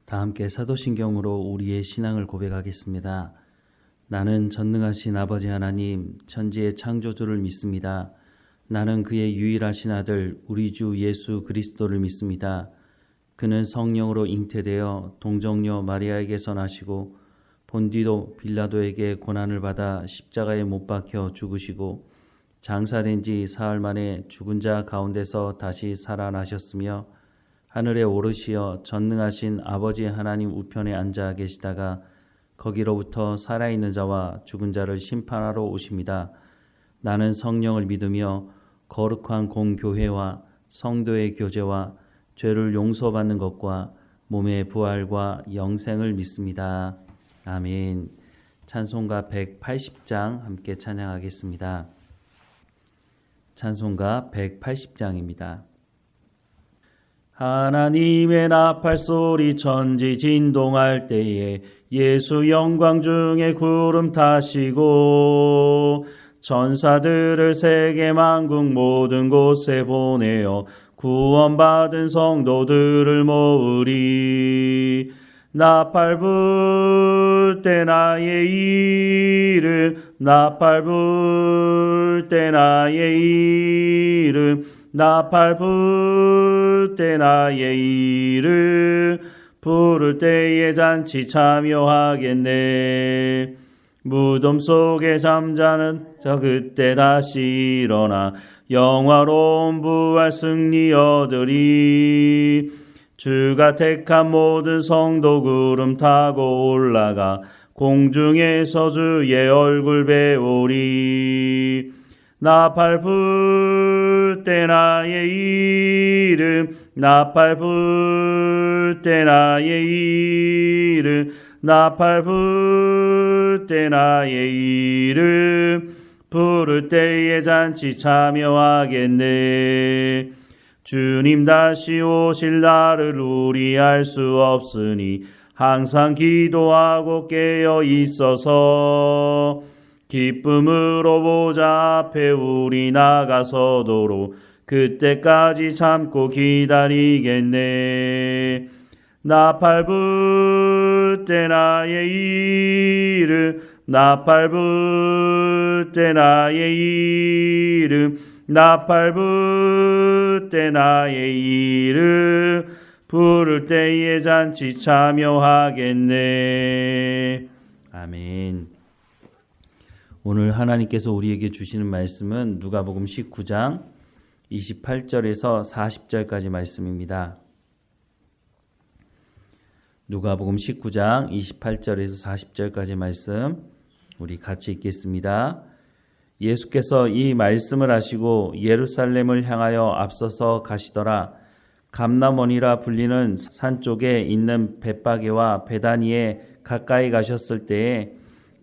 다 함께 사도신경으로 우리의 신앙을 고백하겠습니다. 나는 전능하신 아버지 하나님, 천지의 창조주를 믿습니다. 나는 그의 유일하신 아들, 우리 주 예수 그리스도를 믿습니다. 그는 성령으로 잉태되어 동정녀 마리아에게서 나시고 본디도 빌라도에게 고난을 받아 십자가에 못 박혀 죽으시고 장사된 지 사흘 만에 죽은 자 가운데서 다시 살아나셨으며 하늘에 오르시어 전능하신 아버지 하나님 우편에 앉아 계시다가 거기로부터 살아있는 자와 죽은 자를 심판하러 오십니다. 나는 성령을 믿으며 거룩한 공교회와 성도의 교제와 죄를 용서받는 것과 몸의 부활과 영생을 믿습니다. 아멘. 찬송가 180장 함께 찬양하겠습니다. 찬송가 180장입니다. 하나님의 나팔소리 천지 진동할 때에 예수 영광 중에 구름 타시고 천사들을 세계 만국 모든 곳에 보내어 구원받은 성도들을 모으리. 나팔 불 때 나의 이름, 나팔 불 때 나의 이름, 나팔 불 때 나의 이름, 부를 때에 잔치 참여하겠네. 무덤 속에 잠자는 자 그때 다시 일어나 영화로운 부활 승리 얻으리. 주가 택한 모든 성도 구름 타고 올라가 공중에서 주의 얼굴 배우리. 나팔 불 때 나의 이름, 나팔 불 때 나의 이름, 나팔 불 때 나의 이름, 부를 때에 잔치 참여하겠네. 주님 다시 오실 날을 우리 알 수 없으니 항상 기도하고 깨어 있어서 기쁨으로 보좌 앞에 우리 나가서도록 그때까지 참고 기다리겠네. 나팔 불 때 나의 이름, 나팔 불 때 나의 이름, 나팔 불 때 나의 이름, 부를 때에 잔치 참여하겠네. 아멘. 오늘 하나님께서 우리에게 주시는 말씀은 누가복음 19장 28절에서 40절까지 말씀입니다. 누가복음 19장 28절에서 40절까지 말씀 우리 같이 읽겠습니다. 예수께서 이 말씀을 하시고 예루살렘을 향하여 앞서서 가시더라. 감람원이라 불리는 산 쪽에 있는 벳바게와 베다니에 가까이 가셨을 때에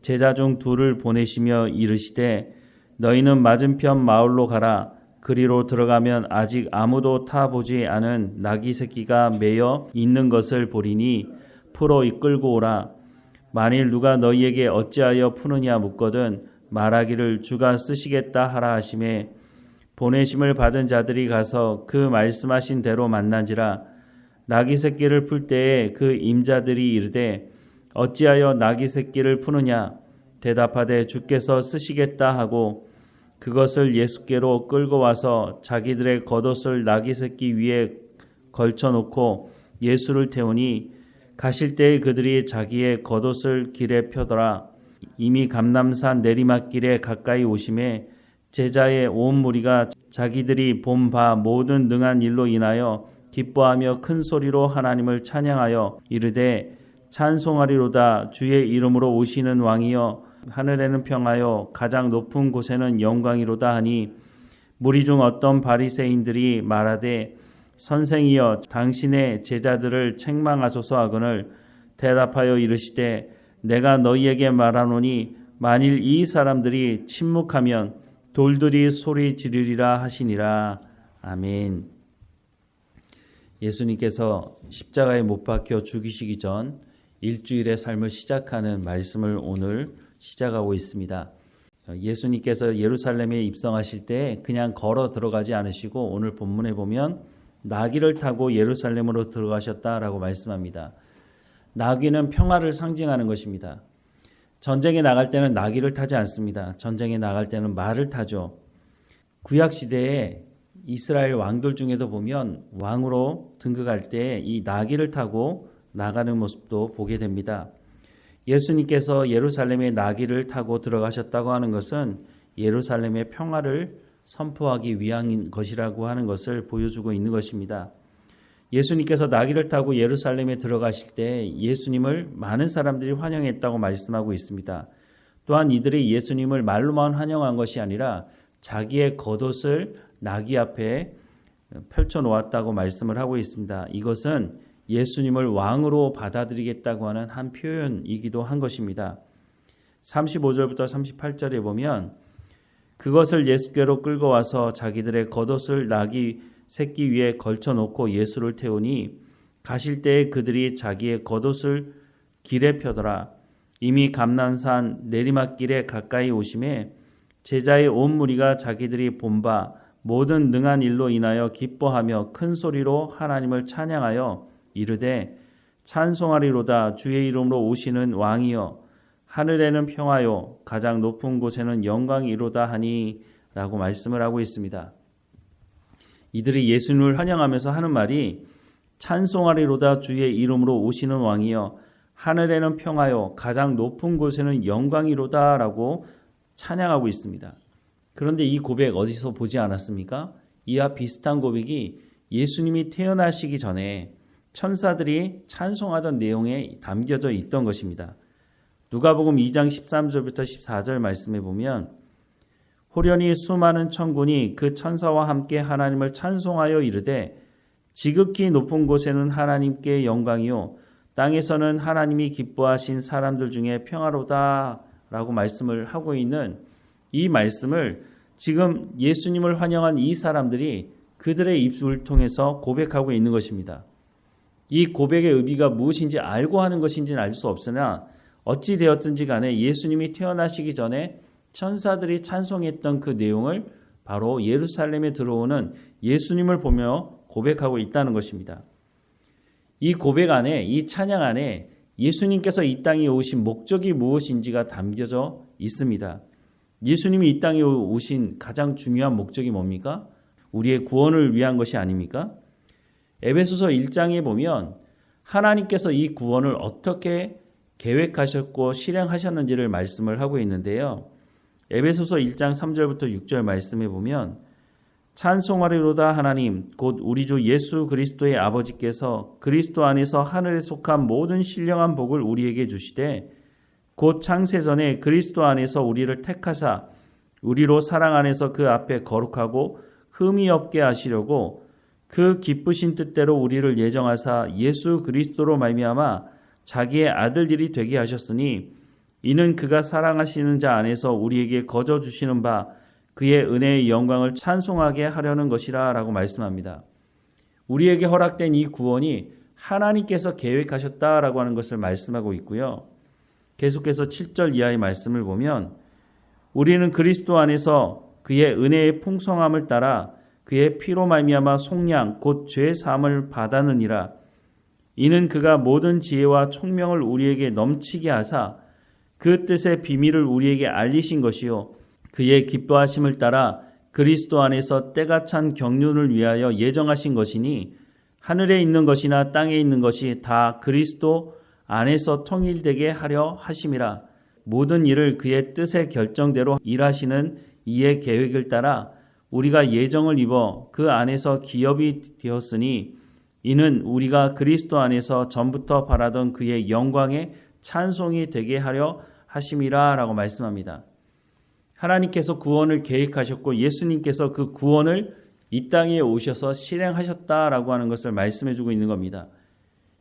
제자 중 둘을 보내시며 이르시되 너희는 맞은편 마을로 가라. 그리로 들어가면 아직 아무도 타보지 않은 나귀 새끼가 매여 있는 것을 보리니 풀어 이끌고 오라. 만일 누가 너희에게 어찌하여 푸느냐 묻거든 말하기를 주가 쓰시겠다 하라 하시매 보내심을 받은 자들이 가서 그 말씀하신 대로 만난지라. 나귀 새끼를 풀 때에 그 임자들이 이르되 어찌하여 나귀 새끼를 푸느냐 대답하되 주께서 쓰시겠다 하고 그것을 예수께로 끌고 와서 자기들의 겉옷을 나귀 새끼 위에 걸쳐놓고 예수를 태우니 가실 때에 그들이 자기의 겉옷을 길에 펴더라. 이미 감람산 내리막길에 가까이 오심에 제자의 온 무리가 자기들이 본 바 모든 능한 일로 인하여 기뻐하며 큰 소리로 하나님을 찬양하여 이르되 찬송하리로다. 주의 이름으로 오시는 왕이여 하늘에는 평하여 가장 높은 곳에는 영광이로다 하니 무리 중 어떤 바리새인들이 말하되 선생이여 당신의 제자들을 책망하소서 하거늘 대답하여 이르시되 내가 너희에게 말하노니 만일 이 사람들이 침묵하면 돌들이 소리 지르리라 하시니라. 아멘. 예수님께서 십자가에 못 박혀 죽이시기 전 일주일의 삶을 시작하는 말씀을 오늘 시작하고 있습니다. 예수님께서 예루살렘에 입성하실 때 그냥 걸어 들어가지 않으시고 오늘 본문에 보면 나귀를 타고 예루살렘으로 들어가셨다라고 말씀합니다. 나귀는 평화를 상징하는 것입니다. 전쟁에 나갈 때는 나귀를 타지 않습니다. 전쟁에 나갈 때는 말을 타죠. 구약 시대에 이스라엘 왕들 중에도 보면 왕으로 등극할 때 이 나귀를 타고 나가는 모습도 보게 됩니다. 예수님께서 예루살렘에 나귀를 타고 들어가셨다고 하는 것은 예루살렘의 평화를 선포하기 위한 것이라고 하는 것을 보여주고 있는 것입니다. 예수님께서 나귀를 타고 예루살렘에 들어가실 때 예수님을 많은 사람들이 환영했다고 말씀하고 있습니다. 또한 이들이 예수님을 말로만 환영한 것이 아니라 자기의 겉옷을 나귀 앞에 펼쳐 놓았다고 말씀을 하고 있습니다. 이것은 예수님을 왕으로 받아들이겠다고 하는 한 표현이기도 한 것입니다. 35절부터 38절에 보면 그것을 예수께로 끌고 와서 자기들의 겉옷을 나귀 새끼 위에 걸쳐놓고 예수를 태우니 가실 때에 그들이 자기의 겉옷을 길에 펴더라. 이미 감람산 내리막길에 가까이 오심에 제자의 온 무리가 자기들이 본 바 모든 능한 일로 인하여 기뻐하며 큰 소리로 하나님을 찬양하여 이르되 찬송하리로다. 주의 이름으로 오시는 왕이여 하늘에는 평화요 가장 높은 곳에는 영광이로다 하니 라고 말씀을 하고 있습니다. 이들이 예수님을 환영하면서 하는 말이 찬송하리로다. 주의 이름으로 오시는 왕이여 하늘에는 평화요 가장 높은 곳에는 영광이로다 라고 찬양하고 있습니다. 그런데 이 고백 어디서 보지 않았습니까? 이와 비슷한 고백이 예수님이 태어나시기 전에 천사들이 찬송하던 내용에 담겨져 있던 것입니다. 누가복음 2장 13절부터 14절 말씀에 보면 호련히 수많은 천군이 그 천사와 함께 하나님을 찬송하여 이르되 지극히 높은 곳에는 하나님께 영광이요 땅에서는 하나님이 기뻐하신 사람들 중에 평화로다 라고 말씀을 하고 있는 이 말씀을 지금 예수님을 환영한 이 사람들이 그들의 입을 통해서 고백하고 있는 것입니다. 이 고백의 의미가 무엇인지 알고 하는 것인지는 알 수 없으나 어찌 되었든지 간에 예수님이 태어나시기 전에 천사들이 찬송했던 그 내용을 바로 예루살렘에 들어오는 예수님을 보며 고백하고 있다는 것입니다. 이 고백 안에, 이 찬양 안에 예수님께서 이 땅에 오신 목적이 무엇인지가 담겨져 있습니다. 예수님이 이 땅에 오신 가장 중요한 목적이 뭡니까? 우리의 구원을 위한 것이 아닙니까? 에베소서 1장에 보면 하나님께서 이 구원을 어떻게 계획하셨고 실행하셨는지를 말씀을 하고 있는데요. 에베소서 1장 3절부터 6절 말씀에 보면 찬송하리로다 하나님 곧 우리 주 예수 그리스도의 아버지께서 그리스도 안에서 하늘에 속한 모든 신령한 복을 우리에게 주시되 곧 창세전에 그리스도 안에서 우리를 택하사 우리로 사랑 안에서 그 앞에 거룩하고 흠이 없게 하시려고 그 기쁘신 뜻대로 우리를 예정하사 예수 그리스도로 말미암아 자기의 아들들이 되게 하셨으니 이는 그가 사랑하시는 자 안에서 우리에게 거저 주시는 바 그의 은혜의 영광을 찬송하게 하려는 것이라 라고 말씀합니다. 우리에게 허락된 이 구원이 하나님께서 계획하셨다라고 하는 것을 말씀하고 있고요. 계속해서 7절 이하의 말씀을 보면 우리는 그리스도 안에서 그의 은혜의 풍성함을 따라 그의 피로 말미암아 속량 곧 죄 사함을 받았느니라. 이는 그가 모든 지혜와 총명을 우리에게 넘치게 하사 그 뜻의 비밀을 우리에게 알리신 것이요 그의 기뻐하심을 따라 그리스도 안에서 때가 찬 경륜을 위하여 예정하신 것이니 하늘에 있는 것이나 땅에 있는 것이 다 그리스도 안에서 통일되게 하려 하심이라. 모든 일을 그의 뜻의 결정대로 일하시는 이의 계획을 따라 우리가 예정을 입어 그 안에서 기업이 되었으니 이는 우리가 그리스도 안에서 전부터 바라던 그의 영광의 찬송이 되게 하려 하심이라 라고 말씀합니다. 하나님께서 구원을 계획하셨고 예수님께서 그 구원을 이 땅에 오셔서 실행하셨다라고 하는 것을 말씀해 주고 있는 겁니다.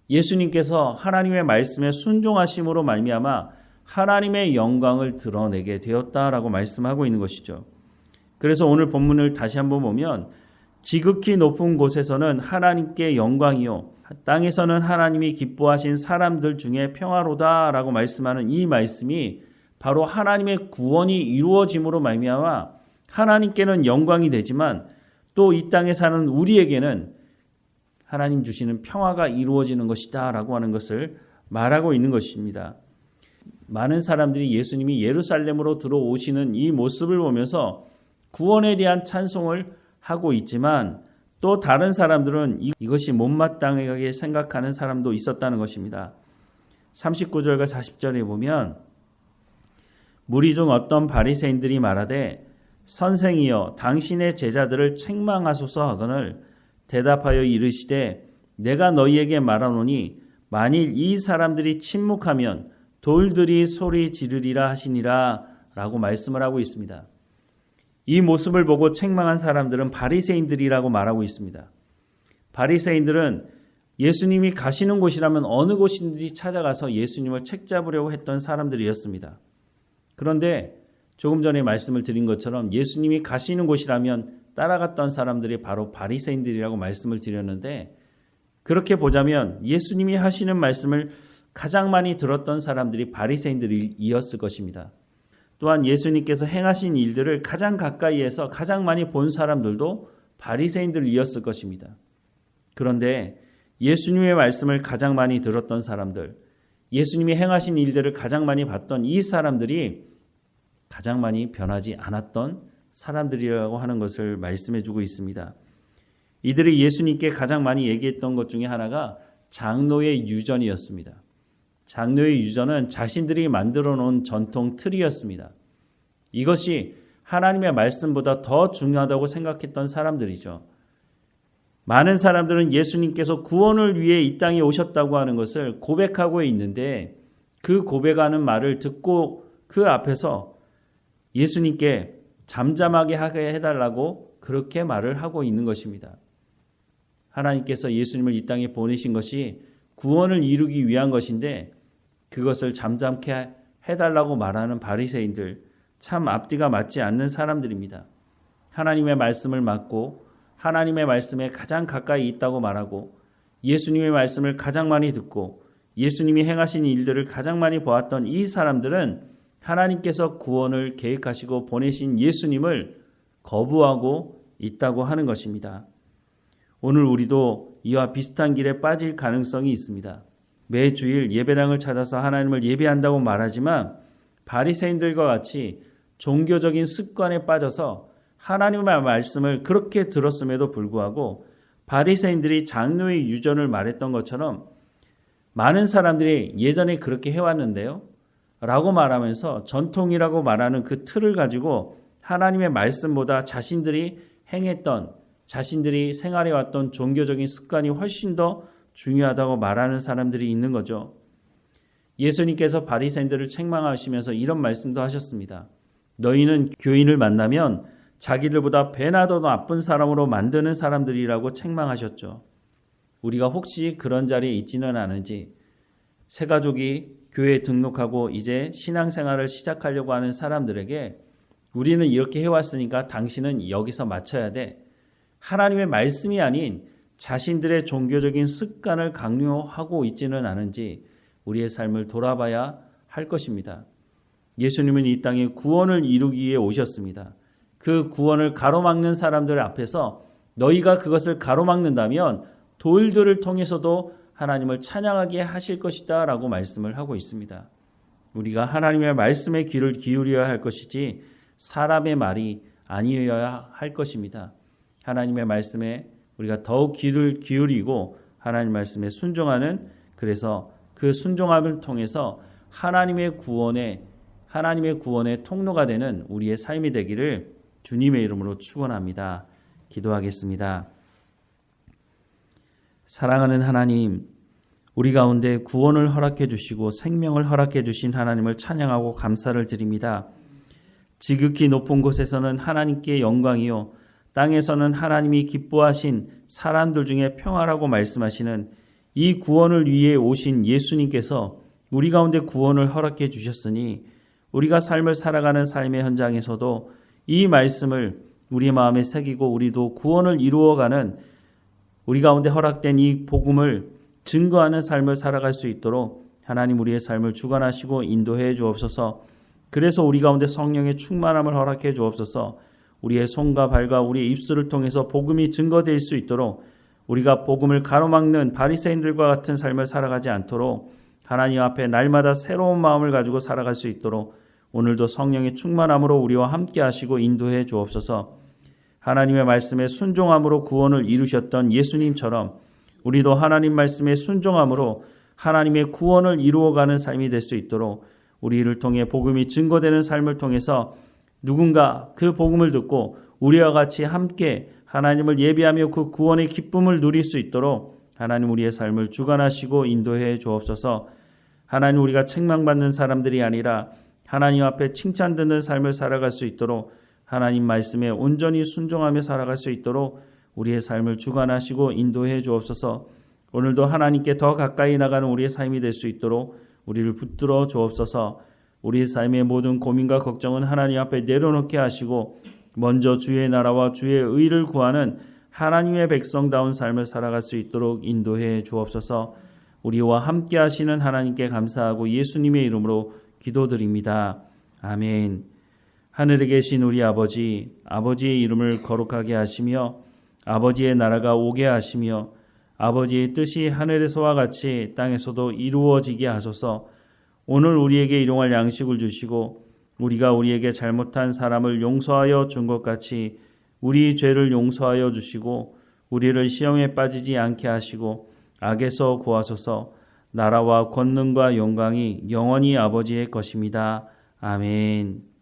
예수님께서 하나님의 말씀에 순종하심으로 말미암아 하나님의 영광을 드러내게 되었다라고 말씀하고 있는 것이죠. 그래서 오늘 본문을 다시 한번 보면 지극히 높은 곳에서는 하나님께 영광이요 땅에서는 하나님이 기뻐하신 사람들 중에 평화로다라고 말씀하는 이 말씀이 바로 하나님의 구원이 이루어짐으로 말미암아 하나님께는 영광이 되지만 또 이 땅에 사는 우리에게는 하나님 주시는 평화가 이루어지는 것이다 라고 하는 것을 말하고 있는 것입니다. 많은 사람들이 예수님이 예루살렘으로 들어오시는 이 모습을 보면서 구원에 대한 찬송을 하고 있지만 또 다른 사람들은 이것이 못마땅하게 생각하는 사람도 있었다는 것입니다. 39절과 40절에 보면 무리 중 어떤 바리새인들이 말하되 선생이여 당신의 제자들을 책망하소서 하거늘 대답하여 이르시되 내가 너희에게 말하노니 만일 이 사람들이 침묵하면 돌들이 소리 지르리라 하시니라 라고 말씀을 하고 있습니다. 이 모습을 보고 책망한 사람들은 바리새인들이라고 말하고 있습니다. 바리새인들은 예수님이 가시는 곳이라면 어느 곳인지 찾아가서 예수님을 책잡으려고 했던 사람들이었습니다. 그런데 조금 전에 말씀을 드린 것처럼 예수님이 가시는 곳이라면 따라갔던 사람들이 바로 바리새인들이라고 말씀을 드렸는데 그렇게 보자면 예수님이 하시는 말씀을 가장 많이 들었던 사람들이 바리새인들이었을 것입니다. 또한 예수님께서 행하신 일들을 가장 가까이에서 가장 많이 본 사람들도 바리새인들이었을 것입니다. 그런데 예수님의 말씀을 가장 많이 들었던 사람들, 예수님이 행하신 일들을 가장 많이 봤던 이 사람들이 가장 많이 변하지 않았던 사람들이라고 하는 것을 말씀해 주고 있습니다. 이들이 예수님께 가장 많이 얘기했던 것 중에 하나가 장로의 유전이었습니다. 장로의 유전은 자신들이 만들어 놓은 전통 틀이었습니다. 이것이 하나님의 말씀보다 더 중요하다고 생각했던 사람들이죠. 많은 사람들은 예수님께서 구원을 위해 이 땅에 오셨다고 하는 것을 고백하고 있는데 그 고백하는 말을 듣고 그 앞에서 예수님께 잠잠하게 하게 해달라고 그렇게 말을 하고 있는 것입니다. 하나님께서 예수님을 이 땅에 보내신 것이 구원을 이루기 위한 것인데 그것을 잠잠케 해달라고 말하는 바리새인들, 참 앞뒤가 맞지 않는 사람들입니다. 하나님의 말씀을 맡고 하나님의 말씀에 가장 가까이 있다고 말하고 예수님의 말씀을 가장 많이 듣고 예수님이 행하신 일들을 가장 많이 보았던 이 사람들은 하나님께서 구원을 계획하시고 보내신 예수님을 거부하고 있다고 하는 것입니다. 오늘 우리도 이와 비슷한 길에 빠질 가능성이 있습니다. 매주일 예배당을 찾아서 하나님을 예배한다고 말하지만 바리새인들과 같이 종교적인 습관에 빠져서 하나님의 말씀을 그렇게 들었음에도 불구하고 바리새인들이 장로의 유전을 말했던 것처럼 많은 사람들이 예전에 그렇게 해왔는데요 라고 말하면서 전통이라고 말하는 그 틀을 가지고 하나님의 말씀보다 자신들이 행했던 자신들이 생활해왔던 종교적인 습관이 훨씬 더 중요하다고 말하는 사람들이 있는 거죠. 예수님께서 바리새인들을 책망하시면서 이런 말씀도 하셨습니다. 너희는 교인을 만나면 자기들보다 배나 더 나쁜 사람으로 만드는 사람들이라고 책망하셨죠. 우리가 혹시 그런 자리에 있지는 않은지 새가족이 교회에 등록하고 이제 신앙생활을 시작하려고 하는 사람들에게 우리는 이렇게 해왔으니까 당신은 여기서 맞춰야 돼. 하나님의 말씀이 아닌 자신들의 종교적인 습관을 강요하고 있지는 않은지 우리의 삶을 돌아봐야 할 것입니다. 예수님은 이 땅에 구원을 이루기 위해 오셨습니다. 그 구원을 가로막는 사람들 앞에서 너희가 그것을 가로막는다면 돌들을 통해서도 하나님을 찬양하게 하실 것이다 라고 말씀을 하고 있습니다. 우리가 하나님의 말씀에 귀를 기울여야 할 것이지 사람의 말이 아니어야 할 것입니다. 하나님의 말씀에 우리가 더욱 귀를 기울이고 하나님 말씀에 순종하는 그래서 그 순종함을 통해서 하나님의 구원의 통로가 되는 우리의 삶이 되기를 주님의 이름으로 축원합니다. 기도하겠습니다. 사랑하는 하나님, 우리 가운데 구원을 허락해 주시고 생명을 허락해 주신 하나님을 찬양하고 감사를 드립니다. 지극히 높은 곳에서는 하나님께 영광이요 땅에서는 하나님이 기뻐하신 사람들 중에 평화라고 말씀하시는 이 구원을 위해 오신 예수님께서 우리 가운데 구원을 허락해 주셨으니 우리가 삶을 살아가는 삶의 현장에서도 이 말씀을 우리 마음에 새기고 우리도 구원을 이루어가는 우리 가운데 허락된 이 복음을 증거하는 삶을 살아갈 수 있도록 하나님 우리의 삶을 주관하시고 인도해 주옵소서. 그래서 우리 가운데 성령의 충만함을 허락해 주옵소서. 우리의 손과 발과 우리의 입술을 통해서 복음이 증거될 수 있도록 우리가 복음을 가로막는 바리새인들과 같은 삶을 살아가지 않도록 하나님 앞에 날마다 새로운 마음을 가지고 살아갈 수 있도록 오늘도 성령의 충만함으로 우리와 함께 하시고 인도해 주옵소서. 하나님의 말씀에 순종함으로 구원을 이루셨던 예수님처럼 우리도 하나님 말씀에 순종함으로 하나님의 구원을 이루어가는 삶이 될 수 있도록 우리를 통해 복음이 증거되는 삶을 통해서 누군가 그 복음을 듣고 우리와 같이 함께 하나님을 예배하며 그 구원의 기쁨을 누릴 수 있도록 하나님 우리의 삶을 주관하시고 인도해 주옵소서. 하나님 우리가 책망받는 사람들이 아니라 하나님 앞에 칭찬 듣는 삶을 살아갈 수 있도록 하나님 말씀에 온전히 순종하며 살아갈 수 있도록 우리의 삶을 주관하시고 인도해 주옵소서. 오늘도 하나님께 더 가까이 나가는 우리의 삶이 될 수 있도록 우리를 붙들어 주옵소서. 우리의 삶의 모든 고민과 걱정은 하나님 앞에 내려놓게 하시고 먼저 주의 나라와 주의 의를 구하는 하나님의 백성다운 삶을 살아갈 수 있도록 인도해 주옵소서. 우리와 함께 하시는 하나님께 감사하고 예수님의 이름으로 기도드립니다. 아멘. 하늘에 계신 우리 아버지, 아버지의 이름을 거룩하게 하시며 아버지의 나라가 오게 하시며 아버지의 뜻이 하늘에서와 같이 땅에서도 이루어지게 하소서. 오늘 우리에게 일용할 양식을 주시고 우리가 우리에게 잘못한 사람을 용서하여 준 것 같이 우리 죄를 용서하여 주시고 우리를 시험에 빠지지 않게 하시고 악에서 구하소서. 나라와 권능과 영광이 영원히 아버지의 것입니다. 아멘.